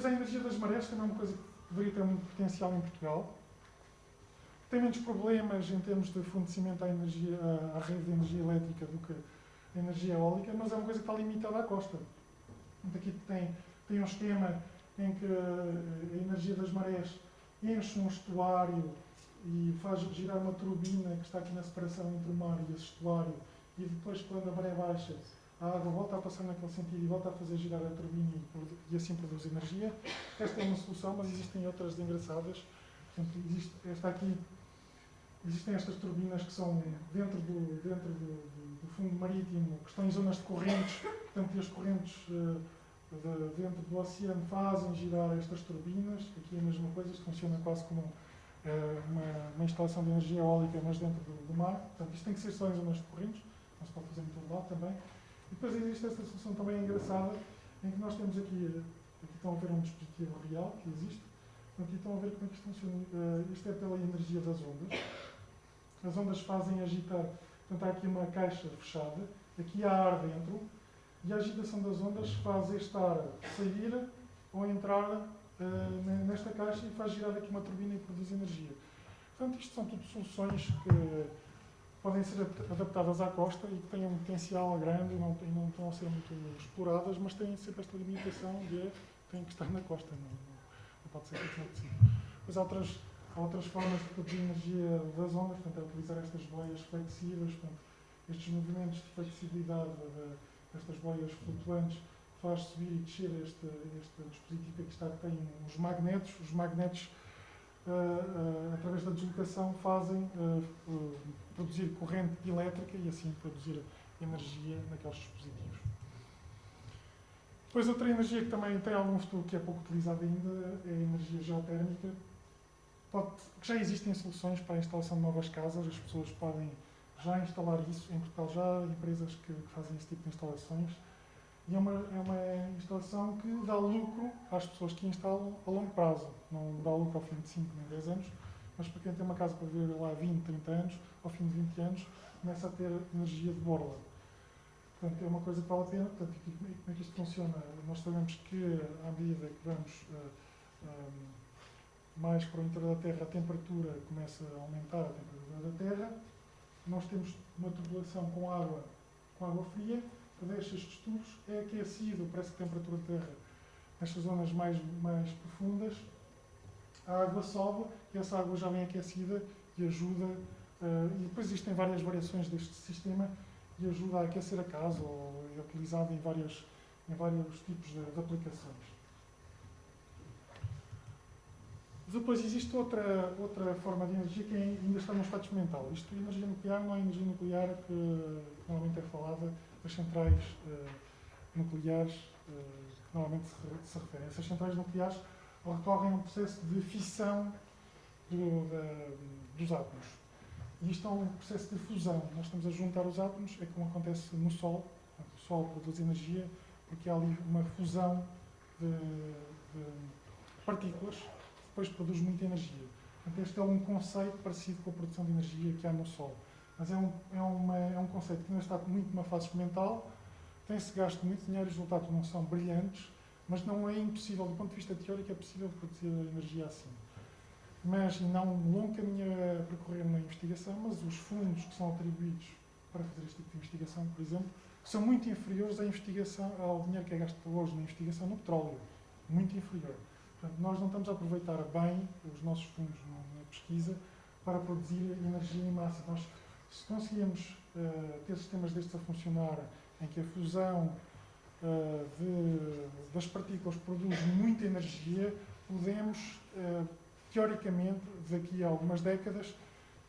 A energia das marés também é uma coisa que poderia ter muito potencial em Portugal. Tem menos problemas em termos de fornecimento à rede de energia elétrica do que a energia eólica, mas é uma coisa que está limitada à costa. Aqui tem um esquema em que a energia das marés enche um estuário e faz girar uma turbina que está aqui na separação entre o mar e esse estuário, e depois, quando a maré baixa, a água volta a passar naquele sentido e volta a fazer girar a turbina e assim produz energia. Esta é uma solução, mas existem outras engraçadas. Portanto, existem estas turbinas que são dentro do fundo marítimo, que estão em zonas de correntes, portanto, e as correntes dentro do oceano fazem girar estas turbinas. Aqui é a mesma coisa, isto funciona quase como uma instalação de energia eólica, mas dentro do mar. Portanto, isto tem que ser só em zonas de correntes, não se pode fazer em todo lado também. E depois existe esta solução também engraçada, em que nós temos aqui estão a ver um dispositivo real que existe. Aqui estão a ver como é que isto funciona. Isto é pela energia das ondas. As ondas fazem agitar. Portanto, há aqui uma caixa fechada, aqui há ar dentro, e a agitação das ondas faz este ar sair ou entrar nesta caixa e faz girar aqui uma turbina e produz energia. Portanto, isto são tudo soluções que podem ser adaptadas à costa e que têm um potencial grande e não estão a ser muito exploradas, mas têm sempre esta limitação de têm que estar na costa, não pode ser tudo possível. Depois há outras formas de produzir energia das ondas, portanto, é utilizar estas boias flexíveis, portanto, estes movimentos de flexibilidade destas boias flutuantes faz subir e descer este dispositivo que aqui está, que tem os magnetos. Os magnetos, através da deslocação, fazem produzir corrente elétrica e assim produzir energia naqueles dispositivos. Depois, outra energia que também tem algum futuro, que é pouco utilizada ainda, é a energia geotérmica. Que já existem soluções para a instalação de novas casas, as pessoas podem já instalar isso. Em Portugal já há empresas que fazem esse tipo de instalações. E é uma instalação que dá lucro às pessoas que instalam a longo prazo. Não dá lucro ao fim de 5 nem 10 anos, mas para quem tem uma casa para viver lá 20, 30 anos, ao fim de 20 anos, começa a ter energia de borla. Portanto, é uma coisa que vale a pena. Portanto, como é que isto funciona? Nós sabemos que, à medida que vamos mais para o interior da Terra, a temperatura começa a aumentar, a temperatura da Terra. Nós temos uma tubulação com água fria, que deixa estes tubos, é aquecido para essa temperatura da Terra. Nestas zonas mais profundas, a água sobe e essa água já vem aquecida e ajuda, e depois existem várias variações deste sistema e ajuda a aquecer a casa, ou é utilizado em vários tipos de aplicações. Depois existe outra forma de energia que ainda está num estado experimental. Isto, energia nuclear, não é energia nuclear que normalmente é falada das centrais nucleares que normalmente se referem. Essas centrais nucleares recorrem a um processo de fissão dos átomos. E isto é um processo de fusão. Nós estamos a juntar os átomos, é como acontece no Sol. O Sol produz energia porque há ali uma fusão de partículas que depois produz muita energia. Portanto, este é um conceito parecido com a produção de energia que há no Sol. Mas é um conceito que ainda está muito numa fase experimental, tem-se gasto muito dinheiro e os resultados não são brilhantes, mas não é impossível, do ponto de vista teórico, é possível produzir energia assim. Mas não um longo caminho a percorrer na investigação, mas os fundos que são atribuídos para fazer este tipo de investigação, por exemplo, são muito inferiores ao dinheiro que é gasto hoje na investigação no petróleo. Muito inferior. Portanto, nós não estamos a aproveitar bem os nossos fundos na pesquisa para produzir energia em massa. Nós, se conseguimos ter sistemas destes a funcionar, em que a fusão das partículas produz muita energia, podemos, teoricamente, daqui a algumas décadas,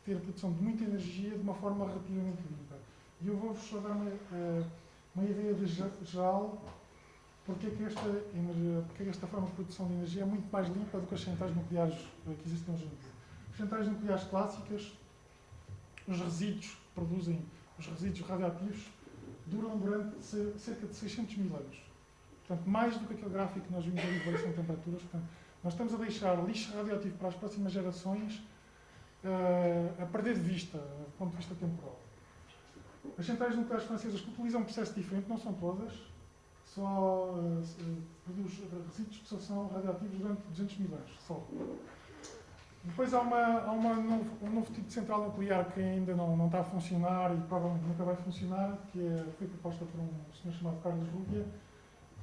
ter a produção de muita energia de uma forma relativamente limpa. E eu vou-vos só dar uma ideia geral porque é que esta forma de produção de energia é muito mais limpa do que as centrais nucleares que existem hoje em dia. As centrais nucleares clássicas, os resíduos que produzem, os resíduos radioativos, duram durante cerca de 600 mil anos. Portanto, mais do que aquele gráfico que nós vimos ali de variação de temperaturas. Portanto, nós estamos a deixar lixo radioativo para as próximas gerações a perder de vista, do ponto de vista temporal. As centrais nucleares francesas que utilizam um processo diferente, não são todas, só produz resíduos que só são radioativos durante 200 mil anos, só. Depois há um novo tipo de central nuclear que ainda não está a funcionar e provavelmente nunca vai funcionar, que foi proposta por um senhor chamado Carlos Rubbia,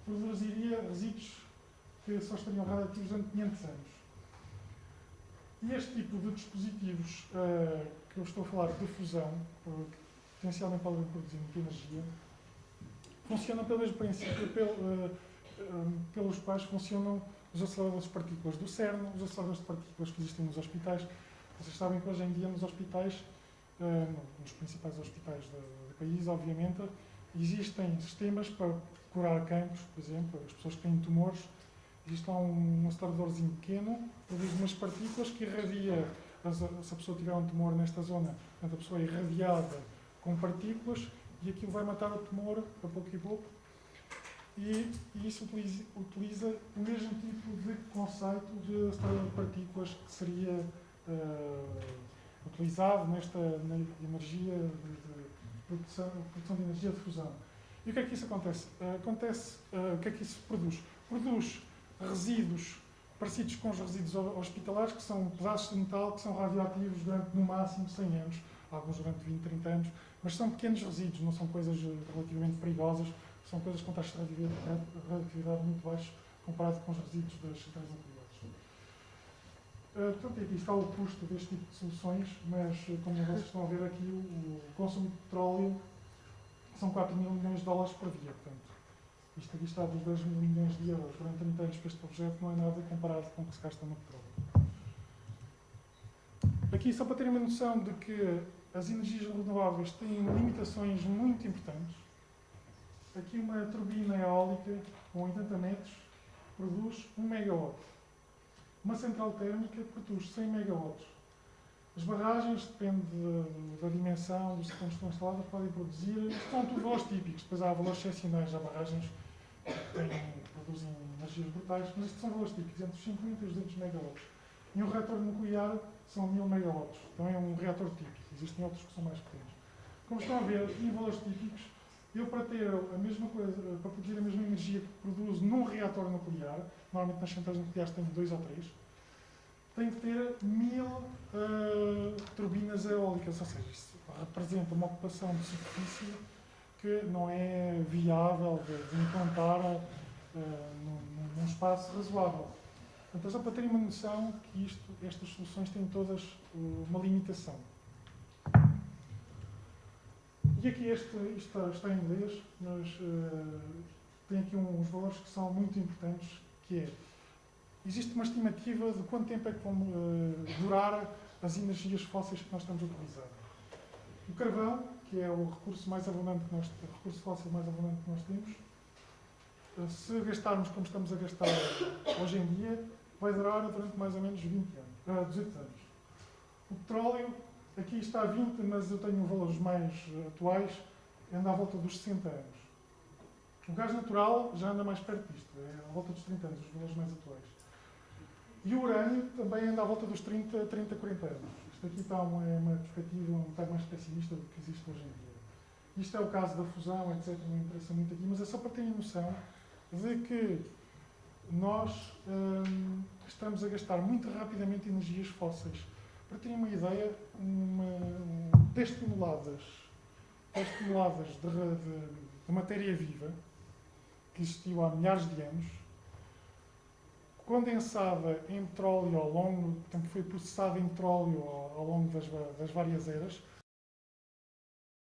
que produziria resíduos que só estariam radioativos durante 500 anos. E este tipo de dispositivos que eu estou a falar de fusão, que potencialmente podem produzir muita energia, funcionam pelo mesmo princípio pelos quais funcionam os aceleradores de partículas do CERN, os aceleradores de partículas que existem nos hospitais. Vocês sabem que hoje em dia nos hospitais, nos principais hospitais do país, obviamente, existem sistemas para curar cancros, por exemplo, as pessoas que têm tumores. Existe lá um aceleradorzinho pequeno, produz umas partículas que irradia, se a pessoa tiver um tumor nesta zona, portanto, a pessoa é irradiada com partículas e aquilo vai matar o tumor a pouco e pouco. E isso utiliza o mesmo tipo de conceito de acelerador de partículas que seria utilizado na energia de produção de energia de fusão. E o que é que isso acontece? O que é que isso produz? Produz resíduos parecidos com os resíduos hospitalares, que são pedaços de metal que são radioativos durante no máximo 100 anos, alguns durante 20, 30 anos, mas são pequenos resíduos, não são coisas relativamente perigosas, são coisas com taxas de radioatividade muito baixas comparado com os resíduos das centrais nucleares. Portanto, aqui está o custo deste tipo de soluções, mas como vocês estão a ver aqui, o consumo de petróleo são 4 mil milhões de dólares por dia. Portanto, isto aqui está dos 2 mil milhões de euros durante 30 anos para este projeto, não é nada comparado com o que se gasta no petróleo. Aqui, só para terem uma noção de que as energias renováveis têm limitações muito importantes. Aqui uma turbina eólica com 80 metros produz 1 megawatt. Uma central térmica produz 100 megawatts. As barragens, depende da dimensão dos sistemas que estão instalados, podem produzir, são tudo valores típicos, depois há valores excepcionais, há barragens que produzem energias brutais, mas estes são valores típicos, entre os 50 e os 200 megawatts. E um reator nuclear são 1000 megawatts, também é um reator típico, existem outros que são mais pequenos. Como estão a ver, em valores típicos, eu para ter a mesma coisa, para produzir a mesma energia que produzo num reator nuclear, normalmente nas centrais nucleares tenho 2 ou 3, tenho que ter 1000 turbinas eólicas, ou seja, isso representa uma ocupação de superfície que não é viável de implantar num espaço razoável. Portanto, é só para terem uma noção que estas soluções têm todas uma limitação. E aqui isto está em inglês, mas tem aqui uns valores que são muito importantes, que é, existe uma estimativa de quanto tempo é que vão durar as energias fósseis que nós estamos a utilizar. O carvão, que é o recurso mais abundante que o recurso fóssil mais abundante que nós temos, se gastarmos como estamos a gastar hoje em dia, vai durar durante mais ou menos 200 anos. O petróleo, aqui está a 20, mas eu tenho valores mais atuais, anda à volta dos 60 anos. O gás natural já anda mais perto disto, é à volta dos 30 anos, os valores mais atuais. E o urânio também anda à volta dos 30, 40 anos. Isto aqui está uma perspectiva um bocado mais pessimista do que existe hoje em dia. Isto é o caso da fusão, etc., não me interessa muito aqui, mas é só para terem noção de que nós estamos a gastar muito rapidamente energias fósseis. Para terem uma ideia, 10 toneladas de matéria viva, que existiu há milhares de anos, condensada em petróleo ao longo, portanto foi processada em petróleo ao longo das várias eras,